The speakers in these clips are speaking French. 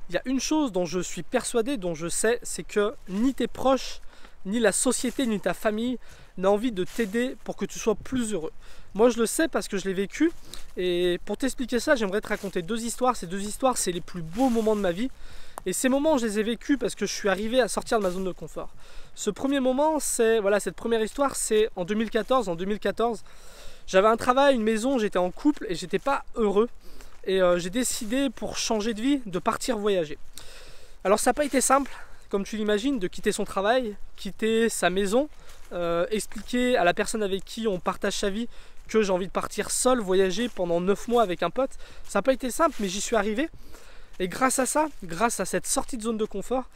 il y a une chose dont je suis persuadé, dont je sais, c'est que ni tes proches, ni la société, ni ta famille n'a envie de t'aider pour que tu sois plus heureux. Moi je le sais parce que je l'ai vécu, et pour t'expliquer ça, j'aimerais te raconter deux histoires. Ces deux histoires, c'est les plus beaux moments de ma vie. Et ces moments, je les ai vécus parce que je suis arrivé à sortir de ma zone de confort. Ce premier moment, c'est, voilà, cette première histoire, c'est en 2014. En 2014, j'avais un travail, une maison, j'étais en couple et j'étais pas heureux. Et j'ai décidé, pour changer de vie, de partir voyager. Alors ça n'a pas été simple, comme tu l'imagines, de quitter son travail, quitter sa maison, expliquer à la personne avec qui on partage sa vie que j'ai envie de partir seul, voyager pendant 9 mois avec un pote. Ça n'a pas été simple, mais j'y suis arrivé. Et grâce à ça, grâce à cette sortie de zone de confort,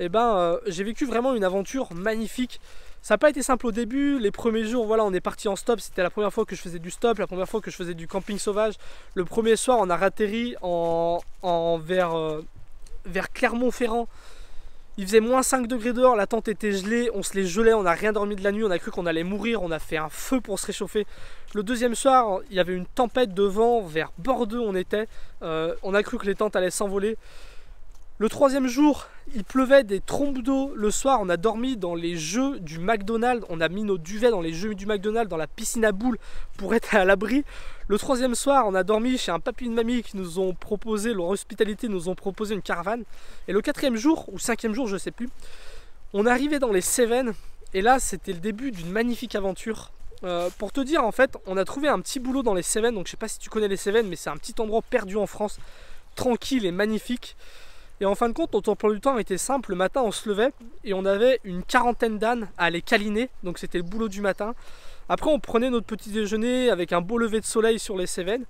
j'ai vécu vraiment une aventure magnifique. Ça n'a pas été simple au début. Les premiers jours, voilà, on est parti en stop. C'était la première fois que je faisais du stop, la première fois que je faisais du camping sauvage. Le premier soir, on a atterri vers Clermont-Ferrand. Il faisait moins 5 degrés dehors, la tente était gelée, on se les gelait, on n'a rien dormi de la nuit, on a cru qu'on allait mourir, on a fait un feu pour se réchauffer. Le deuxième soir, il y avait une tempête de vent, vers Bordeaux on était, on a cru que les tentes allaient s'envoler. Le troisième jour, il pleuvait des trombes d'eau. Le soir, on a dormi dans les jeux du McDonald's. On a mis nos duvets dans les jeux du McDonald's, dans la piscine à boules pour être à l'abri. Le troisième soir, on a dormi chez un papy et une mamie qui nous ont proposé, leur hospitalité nous ont proposé une caravane. Et le quatrième jour, ou cinquième jour, je ne sais plus, on est arrivé dans les Cévennes. Et là, c'était le début d'une magnifique aventure. Pour te dire, en fait, on a trouvé un petit boulot dans les Cévennes. Donc je ne sais pas si tu connais les Cévennes, mais c'est un petit endroit perdu en France, tranquille et magnifique. Et en fin de compte, notre emploi du temps était simple. Le matin, on se levait et on avait une quarantaine d'ânes à aller câliner. Donc c'était le boulot du matin. Après, on prenait notre petit déjeuner avec un beau lever de soleil sur les Cévennes.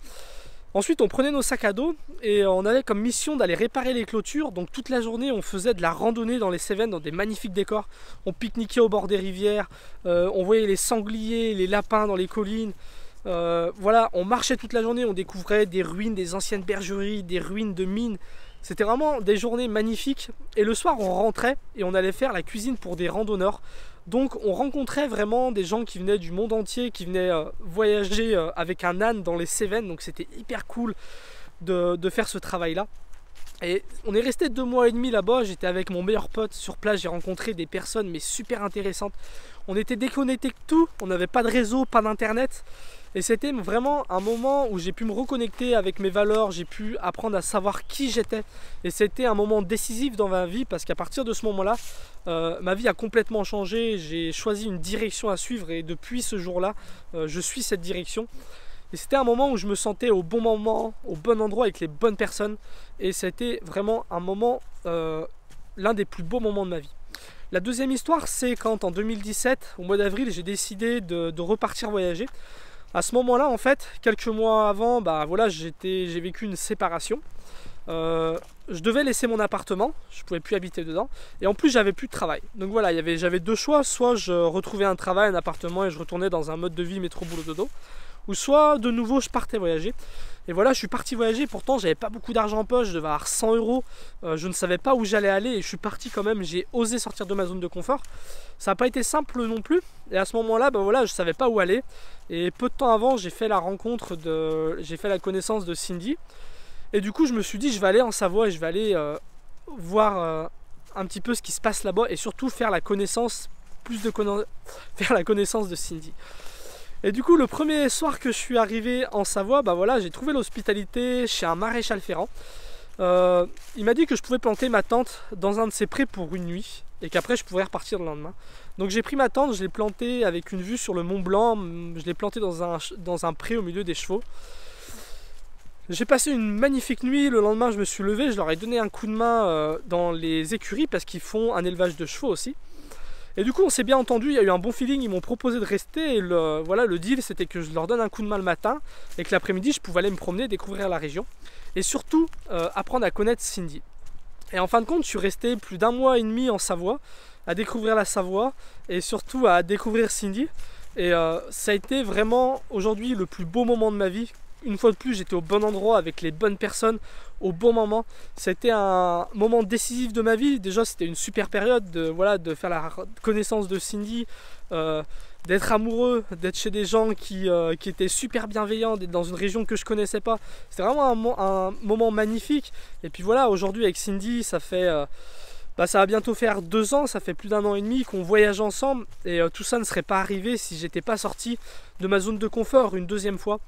Ensuite, on prenait nos sacs à dos et on avait comme mission d'aller réparer les clôtures. Donc toute la journée, on faisait de la randonnée dans les Cévennes, dans des magnifiques décors. On pique-niquait au bord des rivières. On voyait les sangliers, les lapins dans les collines. Voilà, on marchait toute la journée. On découvrait des ruines, des anciennes bergeries, des ruines de mines. C'était vraiment des journées magnifiques. Et le soir, on rentrait et on allait faire la cuisine pour des randonneurs. Donc on rencontrait vraiment des gens qui venaient du monde entier, qui venaient voyager avec un âne dans les Cévennes. Donc c'était hyper cool de faire ce travail-là. Et on est resté 2 mois et demi là-bas. J'étais avec mon meilleur pote sur place. J'ai rencontré des personnes mais super intéressantes. On était déconnectés de tout. On n'avait pas de réseau, pas d'internet. Et c'était vraiment un moment où j'ai pu me reconnecter avec mes valeurs, j'ai pu apprendre à savoir qui j'étais. Et c'était un moment décisif dans ma vie parce qu'à partir de ce moment-là, ma vie a complètement changé. J'ai choisi une direction à suivre et depuis ce jour-là, je suis cette direction. Et c'était un moment où je me sentais au bon moment, au bon endroit avec les bonnes personnes. Et c'était vraiment un moment, l'un des plus beaux moments de ma vie. La deuxième histoire, c'est quand en 2017, au mois d'avril, j'ai décidé de repartir voyager. À ce moment-là, en fait, quelques mois avant, voilà, j'ai vécu une séparation. Je devais laisser mon appartement, je ne pouvais plus habiter dedans, et en plus j'avais plus de travail. Donc voilà, j'avais 2 choix, soit je retrouvais un travail, un appartement et je retournais dans un mode de vie métro boulot dodo, ou soit de nouveau je partais voyager. Et voilà, je suis parti voyager, pourtant j'avais pas beaucoup d'argent en poche, je devais avoir 100 €, je ne savais pas où j'allais aller et je suis parti quand même, j'ai osé sortir de ma zone de confort. Ça n'a pas été simple non plus, et à ce moment-là, voilà, je savais pas où aller. Et peu de temps avant, j'ai fait la connaissance de Cindy. Et du coup, je me suis dit, je vais aller en Savoie et je vais aller voir un petit peu ce qui se passe là-bas et surtout faire la connaissance de Cindy. Et du coup, le premier soir que je suis arrivé en Savoie, voilà, j'ai trouvé l'hospitalité chez un maréchal ferrant. Il m'a dit que je pouvais planter ma tente dans un de ses prés pour une nuit et qu'après je pourrais repartir le lendemain. Donc j'ai pris ma tente, je l'ai plantée avec une vue sur le Mont Blanc, je l'ai plantée dans un pré au milieu des chevaux. J'ai passé une magnifique nuit. Le lendemain, je me suis levé, je leur ai donné un coup de main dans les écuries parce qu'ils font un élevage de chevaux aussi. Et du coup, on s'est bien entendu, il y a eu un bon feeling, ils m'ont proposé de rester. Et voilà, le deal, c'était que je leur donne un coup de main le matin et que l'après-midi, je pouvais aller me promener, découvrir la région. Et surtout, apprendre à connaître Cindy. Et en fin de compte, je suis resté plus d'1 mois et demi en Savoie, à découvrir la Savoie et surtout à découvrir Cindy. Et ça a été vraiment aujourd'hui le plus beau moment de ma vie une fois de plus, j'étais au bon endroit avec les bonnes personnes au bon moment. C'était un moment décisif de ma vie. Déjà, c'était une super période de, voilà, de faire la connaissance de Cindy, d'être amoureux, d'être chez des gens qui étaient super bienveillants, d'être dans une région que je connaissais pas. C'était vraiment un moment magnifique. Et puis voilà, aujourd'hui avec Cindy, ça fait... ça va bientôt faire 2 ans, ça fait plus d'1 an et demi qu'on voyage ensemble. Et tout ça ne serait pas arrivé si j'étais pas sorti de ma zone de confort une deuxième fois.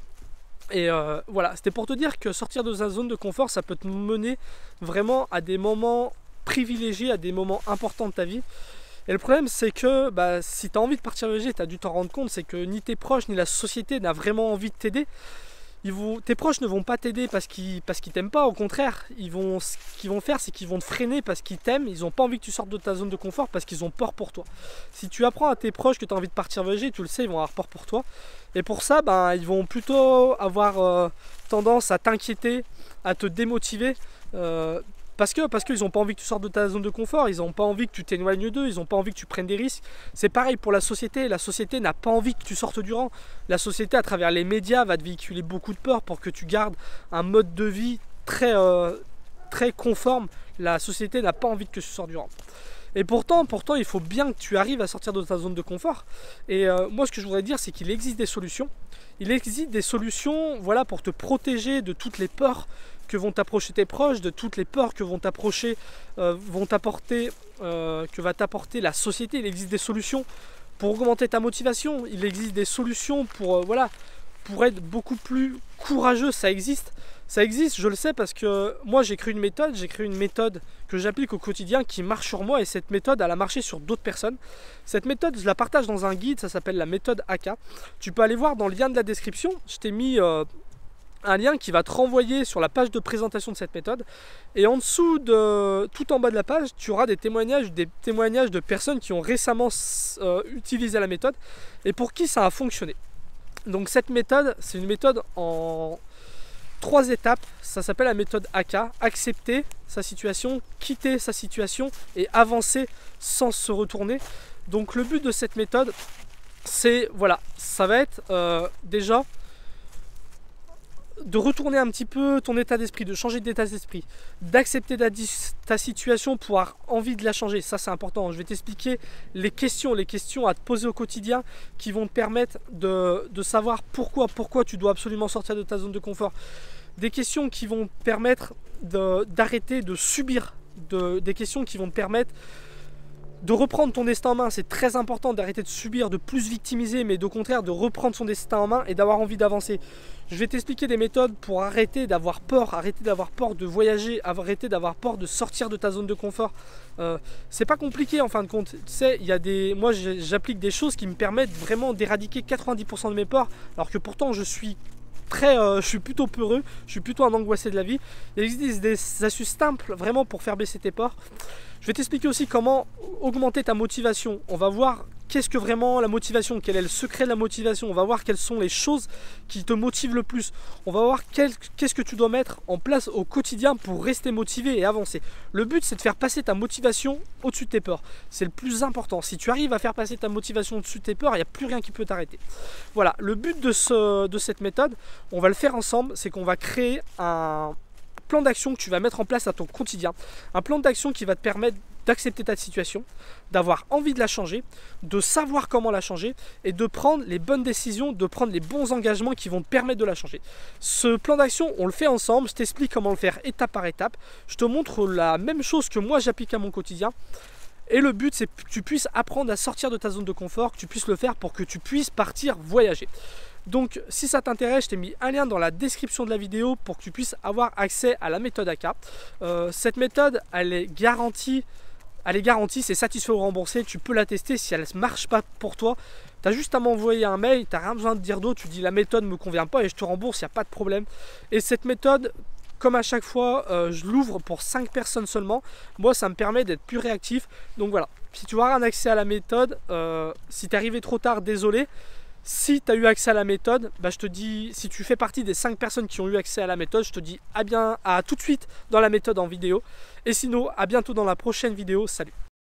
Et voilà, c'était pour te dire que sortir de sa zone de confort, ça peut te mener vraiment à des moments privilégiés, à des moments importants de ta vie. Et le problème, c'est que si tu as envie de partir voyager, tu as dû t'en rendre compte, c'est que ni tes proches, ni la société n'a vraiment envie de t'aider. Tes proches ne vont pas t'aider parce qu'ils t'aiment pas, au contraire, ce qu'ils vont faire, c'est qu'ils vont te freiner parce qu'ils t'aiment, ils n'ont pas envie que tu sortes de ta zone de confort parce qu'ils ont peur pour toi. Si tu apprends à tes proches que tu as envie de partir voyager, tu le sais, ils vont avoir peur pour toi. Et pour ça, ils vont plutôt avoir tendance à t'inquiéter, à te démotiver. Parce qu'ils n'ont pas envie que tu sortes de ta zone de confort, ils n'ont pas envie que tu t'éloignes d'eux, ils n'ont pas envie que tu prennes des risques. C'est pareil pour la société n'a pas envie que tu sortes du rang. La société, à travers les médias, va te véhiculer beaucoup de peur pour que tu gardes un mode de vie très conforme. La société n'a pas envie que tu sortes du rang. Et pourtant, il faut bien que tu arrives à sortir de ta zone de confort. Et moi, ce que je voudrais dire, c'est qu'il existe des solutions. Il existe des solutions, voilà, pour te protéger de toutes les peurs que vont t'approcher tes proches, de toutes les peurs que va t'apporter la société. Il existe des solutions pour augmenter ta motivation. Il existe des solutions pour être beaucoup plus courageux. Ça existe, je le sais, parce que moi j'ai créé une méthode que j'applique au quotidien qui marche sur moi, et cette méthode elle a marché sur d'autres personnes. Cette méthode, je la partage dans un guide, ça s'appelle la méthode AK. Tu peux aller voir dans le lien de la description, je t'ai mis un lien qui va te renvoyer sur la page de présentation de cette méthode, et en dessous, tout en bas de la page, tu auras des témoignages de personnes qui ont récemment utilisé la méthode et pour qui ça a fonctionné. Donc cette méthode, c'est une méthode en 3 étapes. Ça s'appelle la méthode AK: accepter sa situation, quitter sa situation et avancer sans se retourner. Donc le but de cette méthode, c'est, voilà, ça va être déjà de retourner un petit peu ton état d'esprit, de changer d'état d'esprit, d'accepter ta situation pour avoir envie de la changer. Ça, c'est important. Je vais t'expliquer les questions à te poser au quotidien qui vont te permettre de savoir pourquoi tu dois absolument sortir de ta zone de confort. Des questions qui vont te permettre d'arrêter de subir, des questions qui vont te permettre de reprendre ton destin en main. C'est très important d'arrêter de subir, de plus victimiser, mais au contraire de reprendre son destin en main et d'avoir envie d'avancer. Je vais t'expliquer des méthodes pour arrêter d'avoir peur de voyager, arrêter d'avoir peur de sortir de ta zone de confort. C'est pas compliqué en fin de compte. Tu sais, moi j'applique des choses qui me permettent vraiment d'éradiquer 90% de mes peurs, alors que pourtant je suis plutôt peureux, je suis plutôt un angoissé de la vie. Il existe des astuces simples vraiment pour faire baisser tes peurs. Je vais t'expliquer aussi comment augmenter ta motivation. On va voir qu'est-ce que vraiment la motivation, quel est le secret de la motivation. On va voir quelles sont les choses qui te motivent le plus. On va voir qu'est-ce que tu dois mettre en place au quotidien pour rester motivé et avancer. Le but, c'est de faire passer ta motivation au-dessus de tes peurs. C'est le plus important. Si tu arrives à faire passer ta motivation au-dessus de tes peurs, il n'y a plus rien qui peut t'arrêter. Voilà, le but de cette méthode, on va le faire ensemble, c'est qu'on va créer un plan d'action que tu vas mettre en place à ton quotidien. Un plan d'action qui va te permettre d'accepter ta situation, d'avoir envie de la changer, de savoir comment la changer et de prendre les bonnes décisions, de prendre les bons engagements qui vont te permettre de la changer. Ce plan d'action, on le fait ensemble, je t'explique comment le faire étape par étape, je te montre la même chose que moi j'applique à mon quotidien. Et le but, c'est que tu puisses apprendre à sortir de ta zone de confort, que tu puisses le faire pour que tu puisses partir voyager. Donc si ça t'intéresse, je t'ai mis un lien dans la description de la vidéo pour que tu puisses avoir accès à la méthode AK. Cette méthode, elle est garantie, c'est satisfait ou remboursé. Tu peux la tester. Si elle ne marche pas pour toi, tu as juste à m'envoyer un mail, tu n'as rien besoin de dire d'autre, tu dis la méthode ne me convient pas et je te rembourse, il n'y a pas de problème. Et cette méthode, comme à chaque fois, je l'ouvre pour 5 personnes seulement. Moi, ça me permet d'être plus réactif. Donc voilà, si tu veux avoir un accès à la méthode, si tu es arrivé trop tard, désolé. Si tu as eu accès à la méthode, je te dis, si tu fais partie des 5 personnes qui ont eu accès à la méthode, je te dis à tout de suite dans la méthode en vidéo. Et sinon, à bientôt dans la prochaine vidéo. Salut!